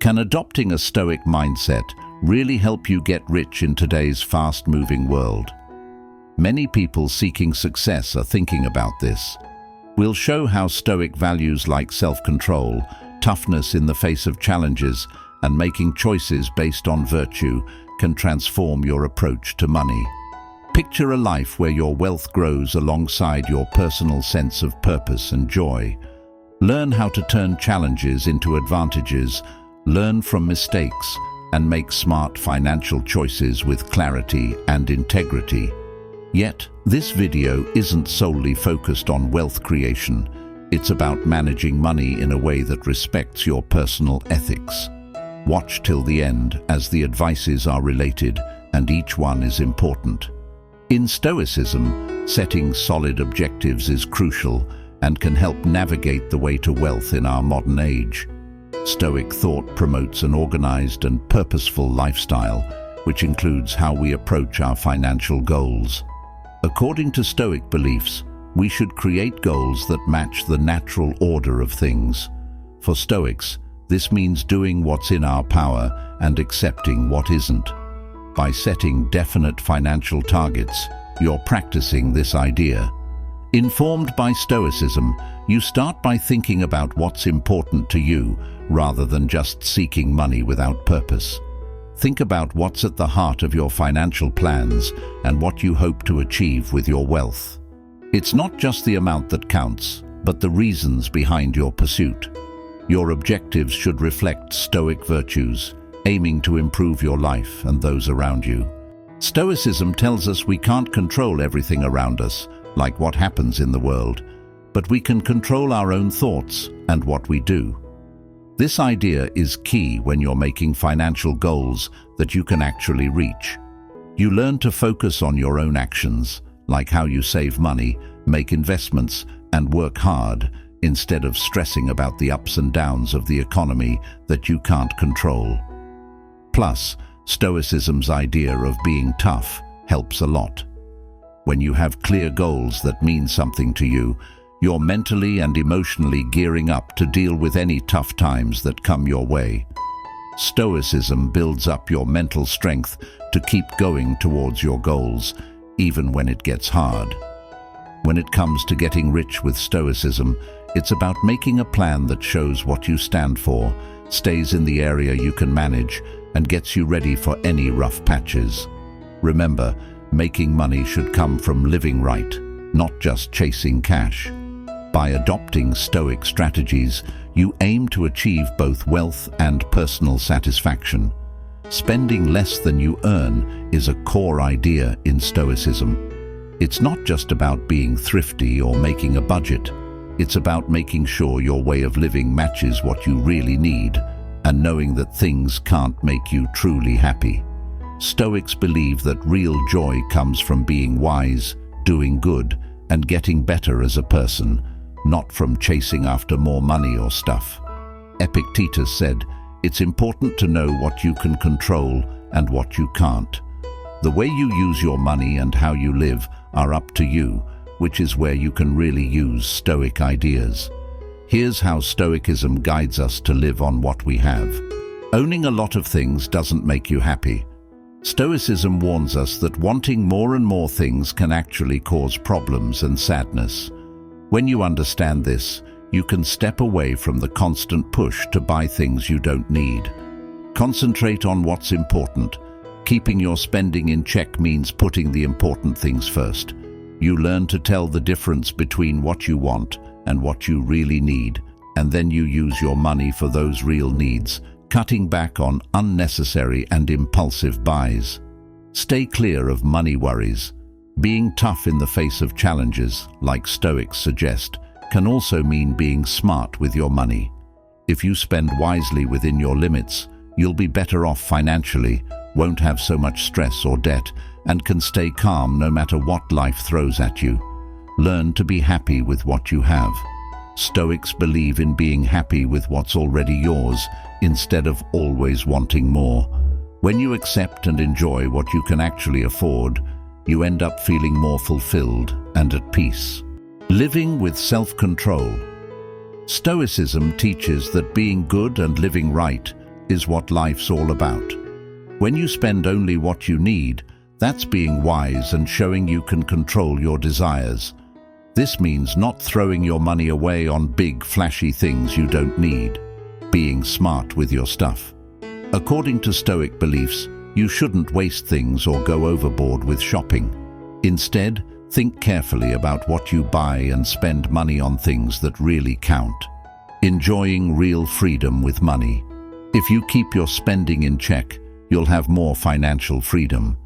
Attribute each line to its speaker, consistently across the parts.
Speaker 1: Can adopting a Stoic mindset really help you get rich in today's fast-moving world? Many people seeking success are thinking about this. We'll show how Stoic values like self-control, toughness in the face of challenges, and making choices based on virtue can transform your approach to money. Picture a life where your wealth grows alongside your personal sense of purpose and joy. Learn how to turn challenges into advantages, learn from mistakes, and make smart financial choices with clarity and integrity. Yet, this video isn't solely focused on wealth creation. It's about managing money in a way that respects your personal ethics. Watch till the end, as the advices are related and each one is important. In Stoicism, setting solid objectives is crucial and can help navigate the way to wealth in our modern age. Stoic thought promotes an organized and purposeful lifestyle, which includes how we approach our financial goals. According to Stoic beliefs, we should create goals that match the natural order of things. For Stoics, this means doing what's in our power and accepting what isn't. By setting definite financial targets, you're practicing this idea. Informed by Stoicism, you start by thinking about what's important to you, rather than just seeking money without purpose. Think about what's at the heart of your financial plans and what you hope to achieve with your wealth. It's not just the amount that counts, but the reasons behind your pursuit. Your objectives should reflect Stoic virtues, aiming to improve your life and those around you. Stoicism tells us we can't control everything around us, like what happens in the world, but we can control our own thoughts and what we do. This idea is key when you're making financial goals that you can actually reach. You learn to focus on your own actions, like how you save money, make investments, and work hard, instead of stressing about the ups and downs of the economy that you can't control. Plus, Stoicism's idea of being tough helps a lot. When you have clear goals that mean something to you, you're mentally and emotionally gearing up to deal with any tough times that come your way. Stoicism builds up your mental strength to keep going towards your goals, even when it gets hard. When it comes to getting rich with Stoicism, it's about making a plan that shows what you stand for, stays in the area you can manage, and gets you ready for any rough patches. Remember, making money should come from living right, not just chasing cash. By adopting Stoic strategies, you aim to achieve both wealth and personal satisfaction. Spending less than you earn is a core idea in Stoicism. It's not just about being thrifty or making a budget. It's about making sure your way of living matches what you really need, and knowing that things can't make you truly happy. Stoics believe that real joy comes from being wise, doing good, and getting better as a person, not from chasing after more money or stuff. Epictetus said, "It's important to know what you can control and what you can't. The way you use your money and how you live are up to you, which is where you can really use Stoic ideas." Here's how Stoicism guides us to live on what we have. Owning a lot of things doesn't make you happy. Stoicism warns us that wanting more and more things can actually cause problems and sadness. When you understand this, you can step away from the constant push to buy things you don't need. Concentrate on what's important. Keeping your spending in check means putting the important things first. You learn to tell the difference between what you want and what you really need, and then you use your money for those real needs, cutting back on unnecessary and impulsive buys. Stay clear of money worries. Being tough in the face of challenges, like Stoics suggest, can also mean being smart with your money. If you spend wisely within your limits, you'll be better off financially, won't have so much stress or debt, and can stay calm no matter what life throws at you. Learn to be happy with what you have. Stoics believe in being happy with what's already yours, instead of always wanting more. When you accept and enjoy what you can actually afford, you end up feeling more fulfilled and at peace. Living with self-control. Stoicism teaches that being good and living right is what life's all about. When you spend only what you need, that's being wise and showing you can control your desires. This means not throwing your money away on big, flashy things you don't need. Being smart with your stuff. According to Stoic beliefs, you shouldn't waste things or go overboard with shopping. Instead, think carefully about what you buy and spend money on things that really count. Enjoying real freedom with money. If you keep your spending in check, you'll have more financial freedom.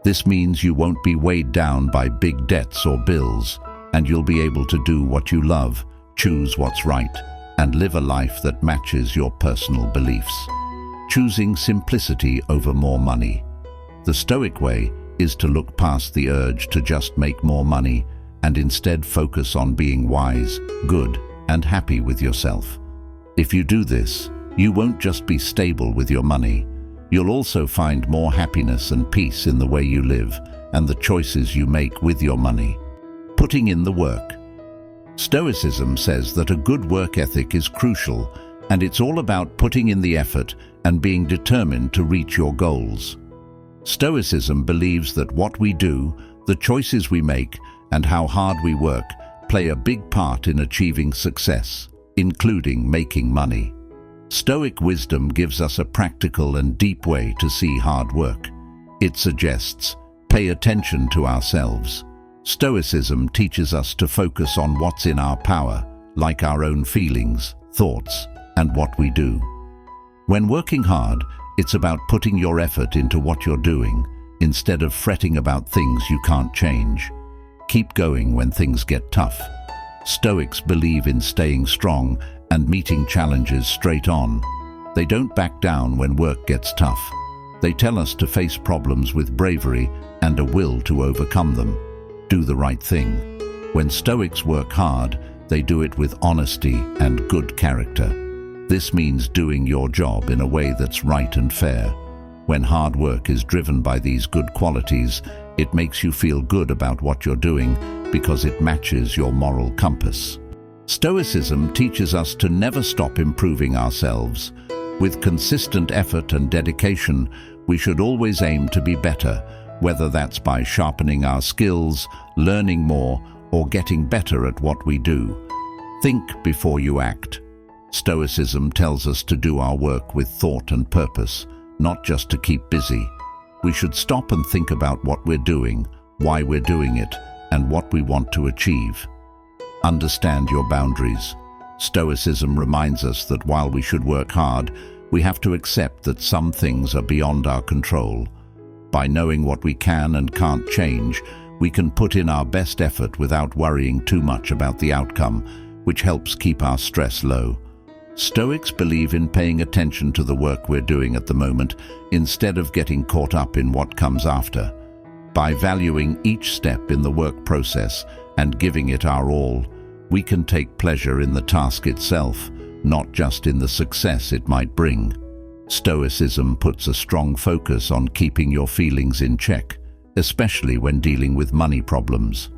Speaker 1: This means you won't be weighed down by big debts or bills, and you'll be able to do what you love, choose what's right, and live a life that matches your personal beliefs. Choosing simplicity over more money. The Stoic way is to look past the urge to just make more money and instead focus on being wise, good, and happy with yourself. If you do this, you won't just be stable with your money. You'll also find more happiness and peace in the way you live and the choices you make with your money. Putting in the work. Stoicism says that a good work ethic is crucial, and it's all about putting in the effort and being determined to reach your goals. Stoicism believes that what we do, the choices we make, and how hard we work play a big part in achieving success, including making money. Stoic wisdom gives us a practical and deep way to see hard work. It suggests, pay attention to ourselves. Stoicism teaches us to focus on what's in our power, like our own feelings, thoughts, and what we do. When working hard, it's about putting your effort into what you're doing, instead of fretting about things you can't change. Keep going when things get tough. Stoics believe in staying strong and meeting challenges straight on. They don't back down when work gets tough. They tell us to face problems with bravery and a will to overcome them. Do the right thing. When Stoics work hard, they do it with honesty and good character. This means doing your job in a way that's right and fair. When hard work is driven by these good qualities, it makes you feel good about what you're doing because it matches your moral compass. Stoicism teaches us to never stop improving ourselves. With consistent effort and dedication, we should always aim to be better, whether that's by sharpening our skills, learning more, or getting better at what we do. Think before you act. Stoicism tells us to do our work with thought and purpose, not just to keep busy. We should stop and think about what we're doing, why we're doing it, and what we want to achieve. Understand your boundaries. Stoicism reminds us that while we should work hard, we have to accept that some things are beyond our control. By knowing what we can and can't change, we can put in our best effort without worrying too much about the outcome, which helps keep our stress low. Stoics believe in paying attention to the work we're doing at the moment instead of getting caught up in what comes after. By valuing each step in the work process and giving it our all, we can take pleasure in the task itself, not just in the success it might bring. Stoicism puts a strong focus on keeping your feelings in check, especially when dealing with money problems.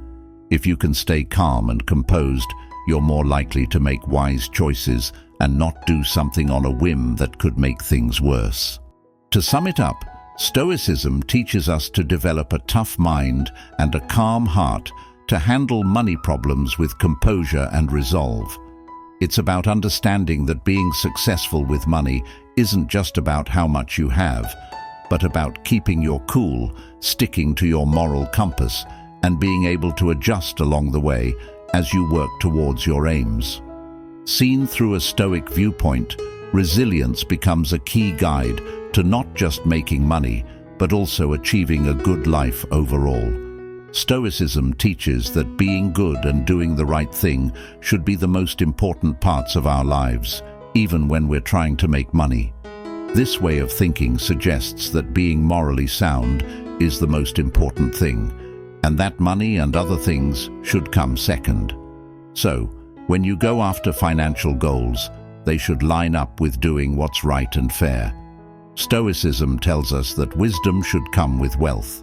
Speaker 1: If you can stay calm and composed, you're more likely to make wise choices and not do something on a whim that could make things worse. To sum it up, Stoicism teaches us to develop a tough mind and a calm heart to handle money problems with composure and resolve. It's about understanding that being successful with money isn't just about how much you have, but about keeping your cool, sticking to your moral compass, and being able to adjust along the way as you work towards your aims. Seen through a Stoic viewpoint, resilience becomes a key guide to not just making money, but also achieving a good life overall. Stoicism teaches that being good and doing the right thing should be the most important parts of our lives, even when we're trying to make money. This way of thinking suggests that being morally sound is the most important thing, and that money and other things should come second. So, when you go after financial goals, they should line up with doing what's right and fair. Stoicism tells us that wisdom should come with wealth.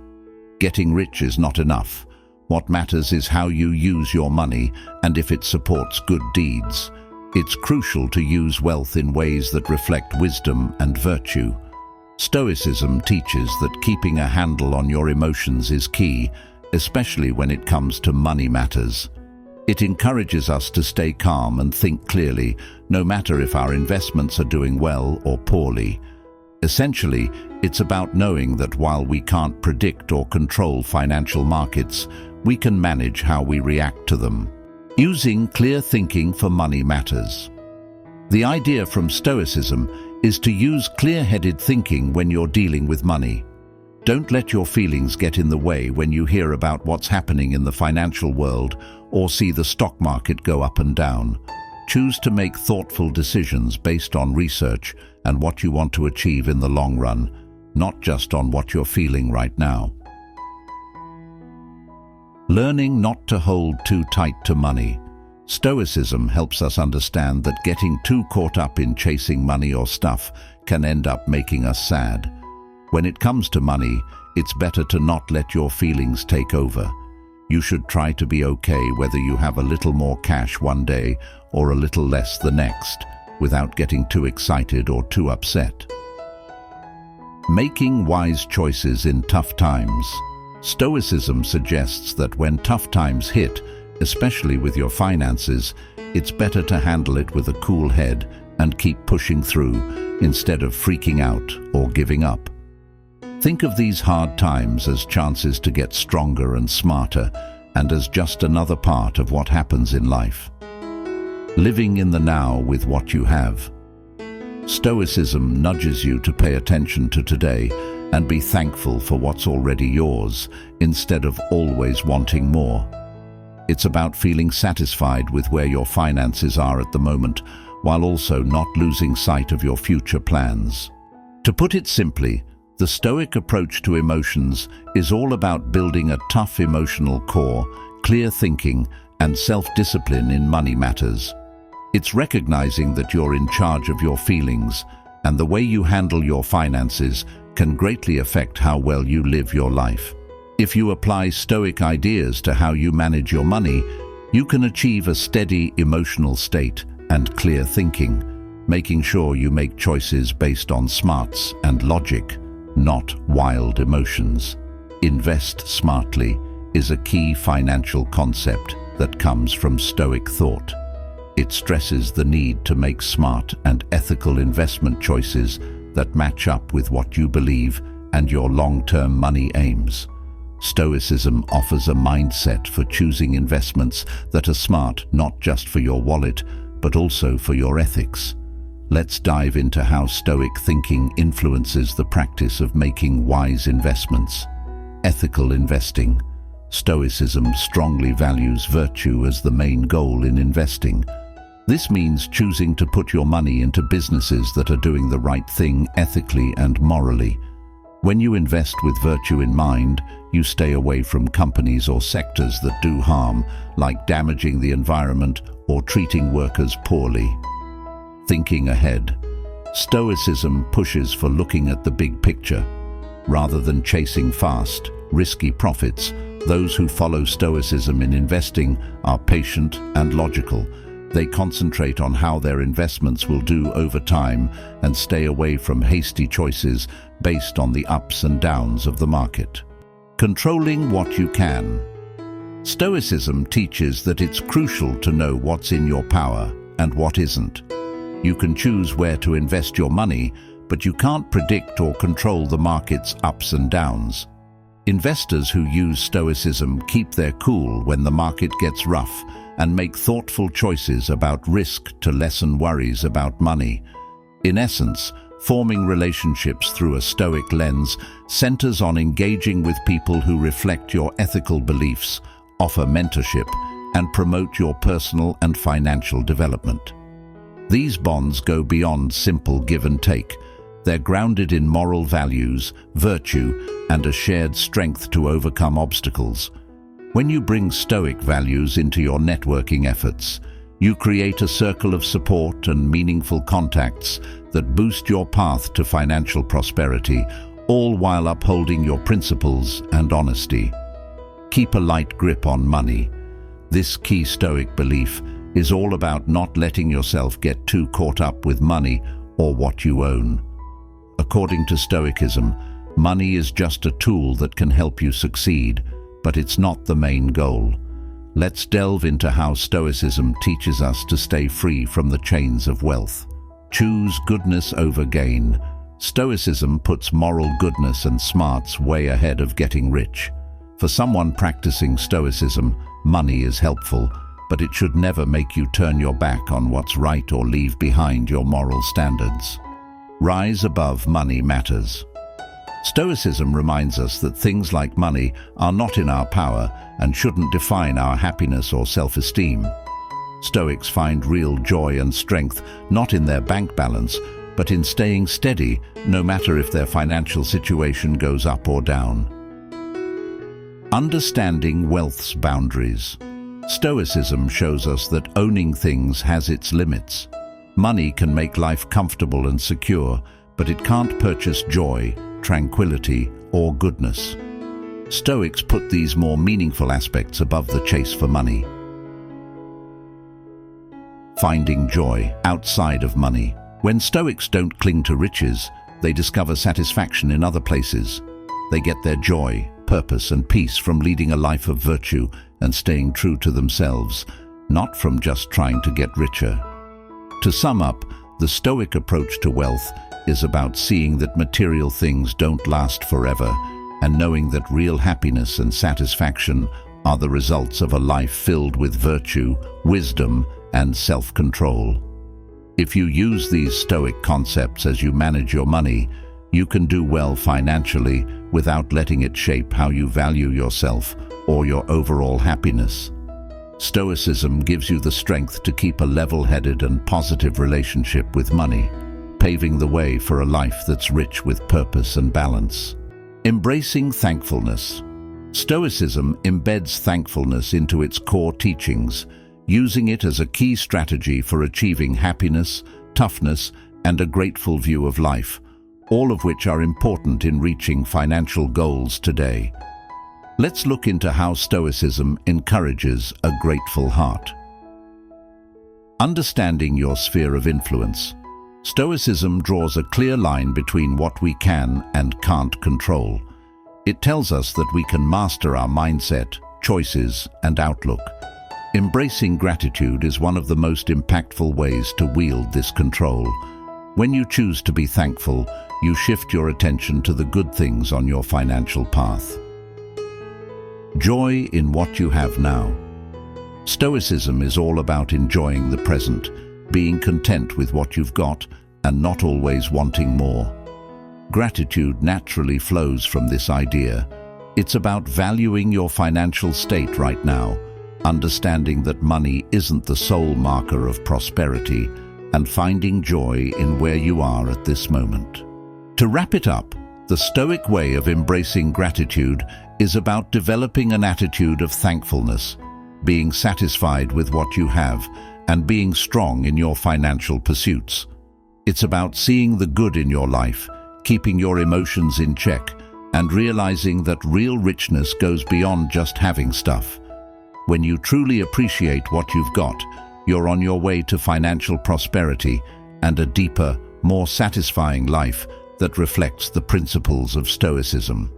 Speaker 1: Getting rich is not enough. What matters is how you use your money and if it supports good deeds. It's crucial to use wealth in ways that reflect wisdom and virtue. Stoicism teaches that keeping a handle on your emotions is key, especially when it comes to money matters. It encourages us to stay calm and think clearly, no matter if our investments are doing well or poorly. Essentially, it's about knowing that while we can't predict or control financial markets, we can manage how we react to them. Using clear thinking for money matters. The idea from Stoicism is to use clear-headed thinking when you're dealing with money. Don't let your feelings get in the way when you hear about what's happening in the financial world or see the stock market go up and down. Choose to make thoughtful decisions based on research and what you want to achieve in the long run, not just on what you're feeling right now. Learning not to hold too tight to money. Stoicism helps us understand that getting too caught up in chasing money or stuff can end up making us sad. When it comes to money, it's better to not let your feelings take over. You should try to be okay whether you have a little more cash one day or a little less the next, without getting too excited or too upset. Making wise choices in tough times. Stoicism suggests that when tough times hit, especially with your finances, it's better to handle it with a cool head and keep pushing through instead of freaking out or giving up. Think of these hard times as chances to get stronger and smarter, and as just another part of what happens in life. Living in the now with what you have. Stoicism nudges you to pay attention to today and be thankful for what's already yours, instead of always wanting more. It's about feeling satisfied with where your finances are at the moment, while also not losing sight of your future plans. To put it simply, the Stoic approach to emotions is all about building a tough emotional core, clear thinking, and self-discipline in money matters. It's recognizing that you're in charge of your feelings, and the way you handle your finances can greatly affect how well you live your life. If you apply Stoic ideas to how you manage your money, you can achieve a steady emotional state and clear thinking, making sure you make choices based on smarts and logic, not wild emotions. Invest smartly is a key financial concept that comes from Stoic thought. It stresses the need to make smart and ethical investment choices that match up with what you believe and your long-term money aims. Stoicism offers a mindset for choosing investments that are smart not just for your wallet, but also for your ethics. Let's dive into how Stoic thinking influences the practice of making wise investments. Ethical investing. Stoicism strongly values virtue as the main goal in investing. This means choosing to put your money into businesses that are doing the right thing ethically and morally. When you invest with virtue in mind, you stay away from companies or sectors that do harm, like damaging the environment or treating workers poorly. Thinking ahead. Stoicism pushes for looking at the big picture. Rather than chasing fast, risky profits, those who follow Stoicism in investing are patient and logical. They concentrate on how their investments will do over time and stay away from hasty choices based on the ups and downs of the market. Controlling what you can. Stoicism teaches that it's crucial to know what's in your power and what isn't. You can choose where to invest your money, but you can't predict or control the market's ups and downs. Investors who use Stoicism keep their cool when the market gets rough and make thoughtful choices about risk to lessen worries about money. In essence, forming relationships through a Stoic lens centers on engaging with people who reflect your ethical beliefs, offer mentorship, and promote your personal and financial development. These bonds go beyond simple give and take. They're grounded in moral values, virtue, and a shared strength to overcome obstacles. When you bring Stoic values into your networking efforts, you create a circle of support and meaningful contacts that boost your path to financial prosperity, all while upholding your principles and honesty. Keep a light grip on money. This key Stoic belief is all about not letting yourself get too caught up with money or what you own. According to Stoicism, money is just a tool that can help you succeed, but it's not the main goal. Let's delve into how Stoicism teaches us to stay free from the chains of wealth. Choose goodness over gain. Stoicism puts moral goodness and smarts way ahead of getting rich. For someone practicing Stoicism, money is helpful, but it should never make you turn your back on what's right or leave behind your moral standards. Rise above money matters. Stoicism reminds us that things like money are not in our power and shouldn't define our happiness or self-esteem. Stoics find real joy and strength not in their bank balance, but in staying steady no matter if their financial situation goes up or down. Understanding wealth's boundaries. Stoicism shows us that owning things has its limits. Money can make life comfortable and secure, but it can't purchase joy, tranquility, or goodness. Stoics put these more meaningful aspects above the chase for money. Finding joy outside of money. When Stoics don't cling to riches, they discover satisfaction in other places. They get their joy, purpose, and peace from leading a life of virtue and staying true to themselves, not from just trying to get richer. To sum up, the Stoic approach to wealth is about seeing that material things don't last forever and knowing that real happiness and satisfaction are the results of a life filled with virtue, wisdom, and self-control. If you use these Stoic concepts as you manage your money, you can do well financially without letting it shape how you value yourself or your overall happiness. Stoicism gives you the strength to keep a level-headed and positive relationship with money, paving the way for a life that's rich with purpose and balance. Embracing thankfulness. Stoicism embeds thankfulness into its core teachings, using it as a key strategy for achieving happiness, toughness, and a grateful view of life, all of which are important in reaching financial goals today. Let's look into how Stoicism encourages a grateful heart. Understanding your sphere of influence. Stoicism draws a clear line between what we can and can't control. It tells us that we can master our mindset, choices, and outlook. Embracing gratitude is one of the most impactful ways to wield this control. When you choose to be thankful, you shift your attention to the good things on your financial path. Joy in what you have now. Stoicism is all about enjoying the present, being content with what you've got, and not always wanting more. Gratitude naturally flows from this idea. It's about valuing your financial state right now, understanding that money isn't the sole marker of prosperity, and finding joy in where you are at this moment. To wrap it up, the Stoic way of embracing gratitude is about developing an attitude of thankfulness, being satisfied with what you have, and being strong in your financial pursuits. It's about seeing the good in your life, keeping your emotions in check, and realizing that real richness goes beyond just having stuff. When you truly appreciate what you've got, you're on your way to financial prosperity and a deeper, more satisfying life that reflects the principles of Stoicism.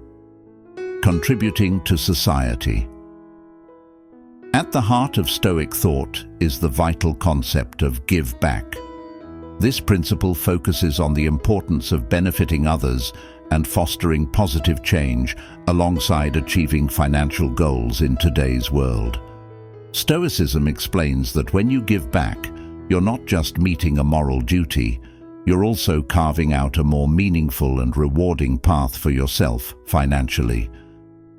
Speaker 1: Contributing to society. At the heart of Stoic thought is the vital concept of give back. This principle focuses on the importance of benefiting others and fostering positive change alongside achieving financial goals in today's world. Stoicism explains that when you give back, you're not just meeting a moral duty, you're also carving out a more meaningful and rewarding path for yourself financially.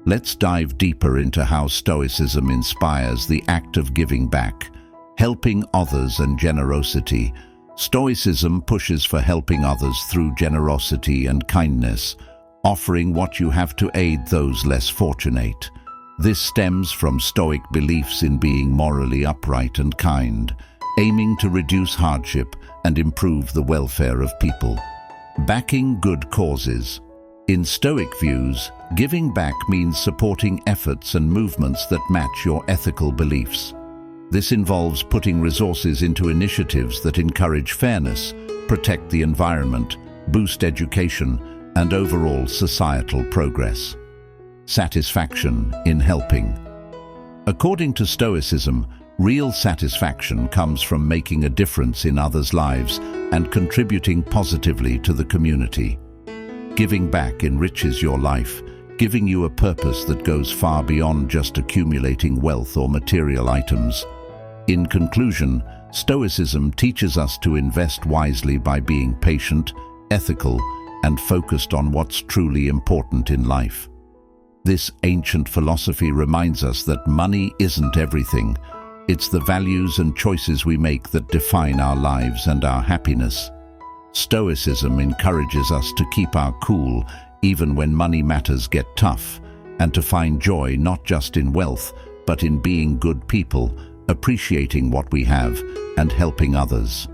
Speaker 1: Let's dive deeper into how Stoicism inspires the act of giving back, helping others and generosity. Stoicism pushes for helping others through generosity and kindness, offering what you have to aid those less fortunate. This stems from Stoic beliefs in being morally upright and kind, aiming to reduce hardship and improve the welfare of people. Backing good causes. In Stoic views, giving back means supporting efforts and movements that match your ethical beliefs. This involves putting resources into initiatives that encourage fairness, protect the environment, boost education, and overall societal progress. Satisfaction in helping. According to Stoicism, real satisfaction comes from making a difference in others' lives and contributing positively to the community. Giving back enriches your life, giving you a purpose that goes far beyond just accumulating wealth or material items. In conclusion, Stoicism teaches us to invest wisely by being patient, ethical, and focused on what's truly important in life. This ancient philosophy reminds us that money isn't everything. It's the values and choices we make that define our lives and our happiness. Stoicism encourages us to keep our cool even when money matters get tough, and to find joy not just in wealth, but in being good people, appreciating what we have, and helping others.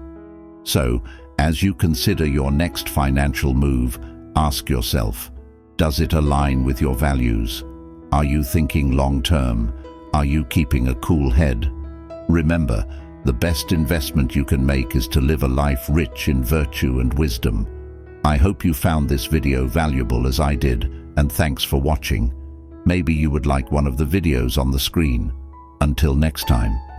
Speaker 1: So, as you consider your next financial move, ask yourself, does it align with your values? Are you thinking long-term? Are you keeping a cool head? Remember, the best investment you can make is to live a life rich in virtue and wisdom. I hope you found this video valuable as I did, and thanks for watching. Maybe you would like one of the videos on the screen. Until next time.